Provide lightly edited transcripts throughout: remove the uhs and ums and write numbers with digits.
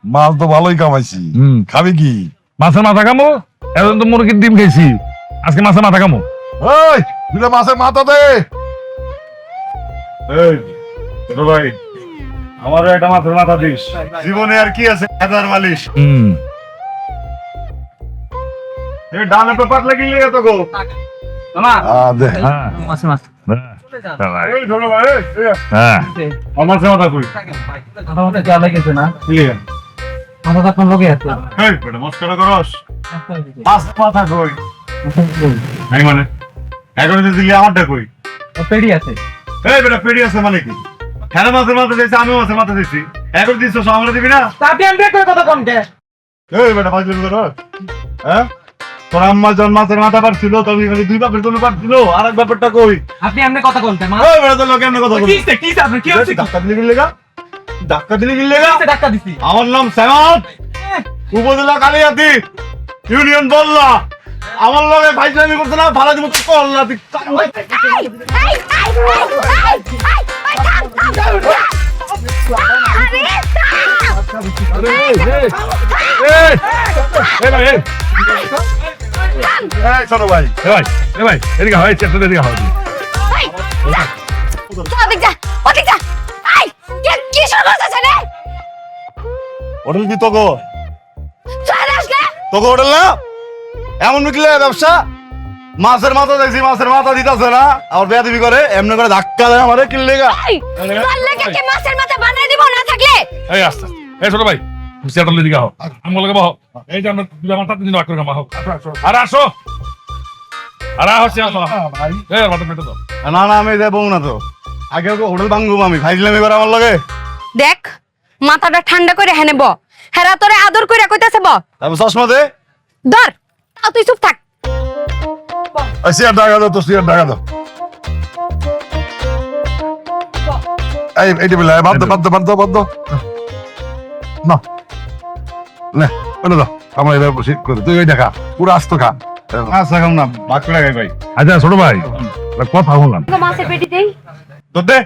মাছ তো ভালোই কামাইছি। খাবি কি? মাছের মাথা খামো। এখন তো মুরগির ডিম খেয়েছি, আজকে মাছের মাথা খামো। এই দুটো মাছের মাথা দে। এই ছোট ভাই, আমারও একটা মাছের মাথা দিস। জীবনে আর কি আছে, হাজার মালিশ। এই ডানে তো পাতলা কি লেগে তো গো মামা। দে। মাছ মাছ এই ছোট ভাই, হ্যাঁ আমার মাছের মাথা কই? আমাদের যা লাগেছে না কি লেগে? আমাদের কোন লোকে আছে এই বেটা মস্করা করস। মাছ মাথা কই? নাই মানে এখন যদি দিলি আমারটা কই? পেড়ি আছে এই বেটা পেড়ি আছে মানে কি? কেন মাছের মাথা দিয়েছি, আমি মাছের মাথা দিয়েছি। এখন দিচ্ছ আমরা দিবি না? আপনি আমি করে কথা কোন কে এই বেটা পাঁচ লিটার করস। হ্যাঁ তোর আম্মা জন মাছের মাথা পারছিল, তুমি খালি দুই বাপের জন্য পারছিল। আর এক ব্যাপারটা কই? আপনি এমনি কথা কোন কে মা এই বেটা তো লোকে এমনি কথা বলি। কি আপনি কি হচ্ছে ধাক্কা দিলি কি লেগা? ধাক্কা দিলি কি লেগা? ধাক্কা দিছি আমার নাম সামাদ, উপজেলা কালিয়াতি, ইউনিয়ন বললা। আমার লগে ভাইজানি করতে না, ভাড়া দিব তো কল্লা। ছোট ভাই এদিকে হয় চেষ্টা এদিকে হয়। হোটেল কি তোকে তোকে হোটেল না? এমন বিকলে ব্যবসা? মাছের মাথা দেখছি, মাছের মাথা দিতেছে না, আবার বেয়া দিবি করে এমনি করে ধাক্কা দেয় আমারে কিনলে গা। এই আস্তে এই ছোট ভাই চেষ্টা এদিকে হও, আমি বলে বহ। এই যে আমরা দুটো মাথা তিন ভাগ করে খামা হোক। আর আসো আর হচ্ছে আসো ভাই। এই মাথা পেটে দাও। না না আমি যাবো না তো, আগে হোটেল ভাঙবো আমি। ভাইছিলাম এবার আমার লগে। দেখ মাথাটা ঠান্ডা করে হেনে ব, হেরা তোরে আদর করে কইতাছে ব। তারপর চশমা দে। ধর তাও তুই চুপ থাক। সিয়ার ঢাকা দাও তো, সিয়ার ঢাকা দাও। এই টেবিল বাদ দাও না নে ওটা দাও। আমরা এবার বসে করে তুই ওই দেখা পুরো আস্ত খা। আচ্ছা খাম না, ভাগ করে খাই ভাই। আচ্ছা ছোট ভাই কথা বললাম, মাছের পেটি দেই। তোর দে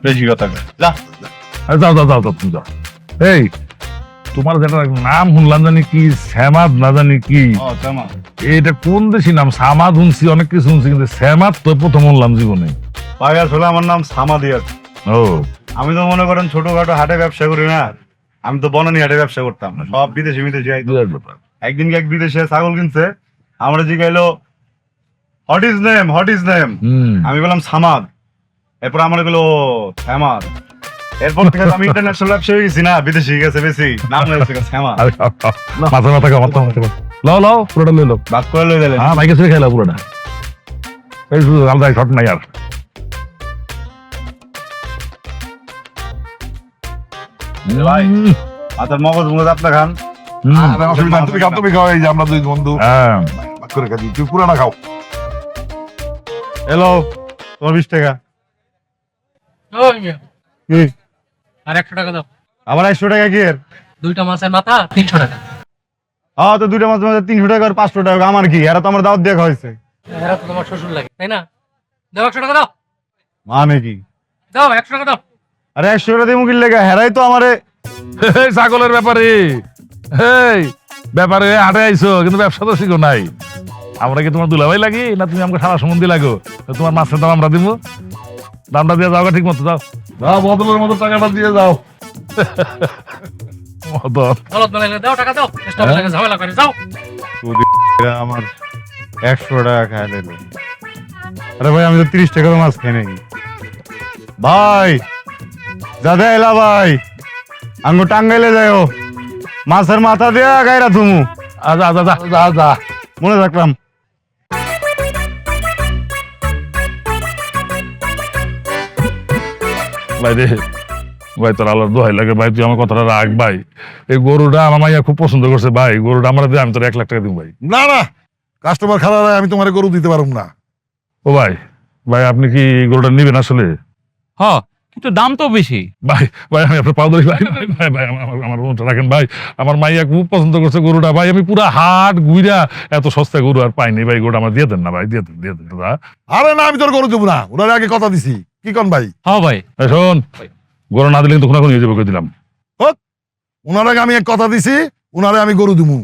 বেশি কথা যা। যাও যাও যাও তুমি যাও। এই তোমার যেটা নাম শুনলাম জানি কি শ্যামাদ না জানি কি, ও জামা এটা কোন দেশি নাম? সামাদ শুনছি, অনেক কিছু শুনছি, কিন্তু শ্যামাদ তো প্রথম শুনলাম জীবনে। ভাই আসলে আমার নাম সামাদি আছে। ও আমি তো মনে করেন ছোটখাটো হাটে ব্যবসা করি না, আমি তো বনানী হাটে ব্যবসা করতাম। সব বিদেশি আইতো। বিরাট ব্যাপার। একদিন এক বিদেশে ছাগল কিনছে, আমরা জিগাইলো হোয়াট ইজ নেম। আমি বললাম সামাদ। এরপর আমার গুলো শ্যামাদ। এরপর থেকে আমি ইন্টারন্যাশনাল ব্যবসা হয়ে গেছি না, বিদেশি গেছে বেশি, নাম হয়েছে শ্যামাদ। আরে মাথা মাথা খা, মাথা মাথা খা। লাও লাও পুরোটা লই লো। বাদ করে লই দিলে। হ্যাঁ ভাইকে ছেড়ে খেলা পুরোটা। এই শুধু আলাদা শট নাই আর। ভাই মাথার মগজ মগজ আপনা খান। তুমি খাও, এই যে আমরা দুই বন্ধু হ্যাঁ ভাগ করে খাচ্ছি, তুই পুরানা খাও। হ্যালো, তোমার 20 টাকা। কি আর 100 টাকা দাও। আবার 100 টাকা কি এর? দুইটা মাছের মাথা 300 টাকা। হ্যাঁ তো দুইটা মাছ মাঝে 300 টাকা আর 500 টাকা আমার কি? এরা তো আমার দাওয়াত দিয়ে খাওয়াইছে। এরা তো তোমার শ্বশুর লাগে তাই না? দাও 100 টাকা দাও। মানে কি? দাও 100 টাকা দাও। আরে 100 টাকা দিয়ে মুখির লেগা হেরাই তো আমারে। এই ছাগলের ব্যাপারে, এই ব্যাপারে হাটে আইছো কিন্তু ব্যবসা তো শিখো নাই। আমরা কি তোমার দুলাভাই লাগি না তুমি আমাকে সারা সম্বন্ধে লাগো? তোমার মাছের দাম আমরা দিব, দামটা দিয়ে যাও ঠিক মতো। যাও যাও বদলের মতো টাকাটা দিয়ে যাও। গলত বলে দাও টাকা দাও। স্টপ লাগে ঝামেলা করে যাও। আমার 100 টাকা খাই দিল। আরে ভাই আমি তো 30 টাকার মাছ খাই নাকি ভাই? দাদা এলা ভাই আঙ্গু টাঙ্গাইলে যাও, মাছের মাথা দিয়া গায়রা তুমু। যা যা যা যা যা মনে রাখলাম। ভাই রে ভাই, তোর আল্লাহর দোহাই লাগে ভাই, তুই আমার কথাটা রাখ ভাই। এই গরুটা আমার মাইয়া খুব পছন্দ করছে ভাই, গরুটা আমরা দিয়ে আমি তোর 1 লাখ টাকা দিব ভাই। না না, কাস্টমার খারাপ হয়, আমি তোমার গরু দিতে পারবো না। ও ভাই, ভাই আপনি কি গরুটা নিবেন আসলে? হ্যাঁ কিন্তু দাম তো বেশি। ভাই ভাই আমি আপনার পাও ধরি ভাই, ভাই ভাই আমার অনুরোধটা রাখেন ভাই। আমার মাইয়া খুব পছন্দ করছে গরুটা ভাই, আমি পুরা হাট ঘুরা এত সস্তা গরু আর পাইনি ভাই। গরুটা আমার দিয়ে দেন না ভাই, দিয়ে দেন দাদা। আরে না, আমি তোর গরু দেবো না, ওনার আগে কথা দিছি। কি কন ভাই? হ্যাঁ ভাই শোন, গরু না দিলে কিন্তু কোনো নিয়ে যাবো করে দিলাম। ওনার আগে আমি এক কথা দিছি, ওনারে আমি গরু দিমু।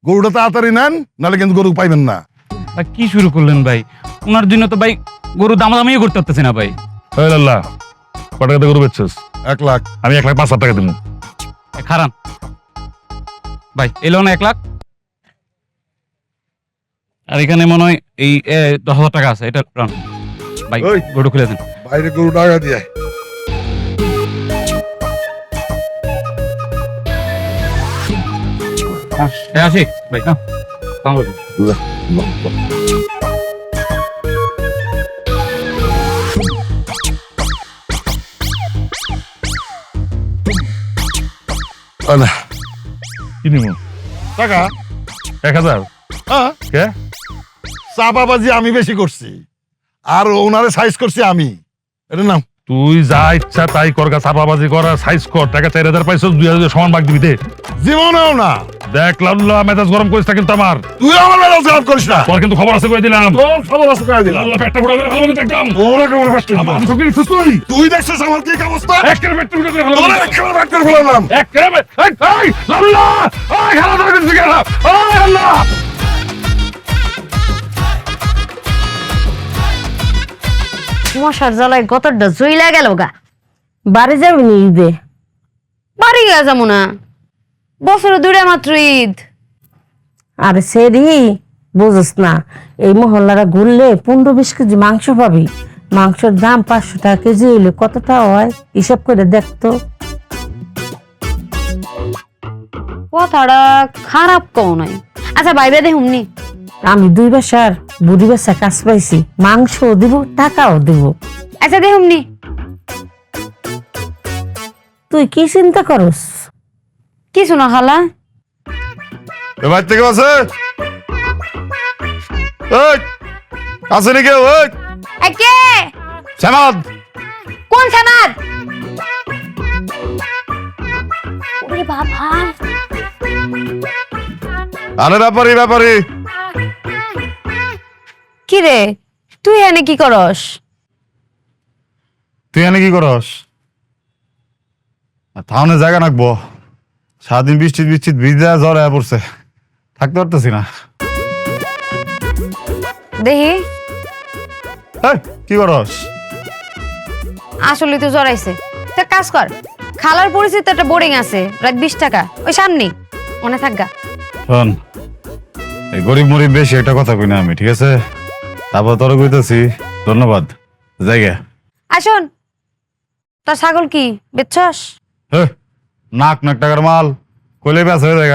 গরুটা তাড়াতাড়ি নেন, নাহলে কিন্তু গরু পাইবেন না। ভাই কি শুরু করলেন ভাই? ওনার জন্য তো ভাই গরু দামাদামিও করতে পারতেছি না ভাই। এই লাল্লা, কত টাকাতে গরু বেচছিস? 1 লাখ। আমি 1,05,000 টাকা দিব। খারান ভাই, এলো না 1 লাখ। আর এখানে মনে হয় এই 10,000 টাকা আছে, এটা রান ভাই। ওই। গরু খুলে দেন। বাইরে গরু টাকা দিয়ে আসি ভাই না। না কি নিব? টাকা 1,000? হ্যাঁ, কে? চাপাবাজি আমি বেশি করছি, আর ওনারে সাইজ করছি আমি। এটা নাও। তুই যা ইচ্ছা তাই কর, চাপাবাজি কর, সাইজ কর। টাকা 4,000 পাইছ, 2,000 সমান ভাগ দিবি দে। জীবনেও না। দেখ লাল্লা, মেজাজ গরম করিস না কিন্তু আমার। তুই আমার বেলা জবাব করিস না। তোর কিন্তু খবর আছে কই দিলাম। খবর আছে করে দিলাম। লাল্লা, পেটটা ফুটা করে ফেলবো কিন্তু একদম। ওরা কেমন ফাস্ট আমার চোখে দেখছিস তুই? তুই দেখছিস আমার কি অবস্থা? একেবারে পেটটা ফুটা করে ফেলবো। তোরা একেবারে বাদ করে ফেলাম। একেবারে, এই, লাল্লা! এই, খেলা ধরে দিচ্ছি কেন? এই, লাল্লা! মশার জ্বালায় গতরটা জইলা গেল গা। বাড়ি যাবি নি ঈদে? বাড়ি গিয়া যাবো না, বছরে 2টা মাত্র ঈদ। আরে সেরি, বুঝস না, এই মহল্লারা ঘুরলে 15-20 কেজি মাংস পাবি। মাংসের দাম 500 টাকা কেজি হইলে কতটা হয় হিসাব করে দেখতো। কথাটা খারাপ কও নাই। আচ্ছা ভাইবা দেখুমনি। আমি 2 বাসার বুড়ি বাসা কাজ পাইছি, মাংসও দিব টাকাও দিব। আচ্ছা দেখুমনি। তুই কি চিন্তা করস? কিছু না খালা। এ বাড়ি থেকে আছে? এই, আছে নাকি কেউ? এই, একে শ্যামাদ। কোন সামাদ? ওরে বাবা, আরে ব্যাপারি ব্যাপারি। কি রে তুই এনে কি করস? তুই এনে কি করস? থাউনে জায়গা নাকবো। সারাদিন বৃষ্টি বৃষ্টি ভিজা জ্বর হয়ে পড়ছে, থাকতে পারতেছি না। দেখি এই, কি করস? আসলে তো জড়াইছে। তা কাজ কর, খালার পরিচিত একটা বোর্ডিং আছে, রাত 20 টাকা, ওই সামনে মনে থাকগা। শোন, এই গরিব মরিব বেশি একটা কথা কই না আমি, ঠিক আছে? তারপর তোর কইতেছি ধন্যবাদ। জায়গা আসুন, তোর ছাগল কি বেচছস? নাক নাক টাকার মাল কইলে বেশ হয়ে যায়।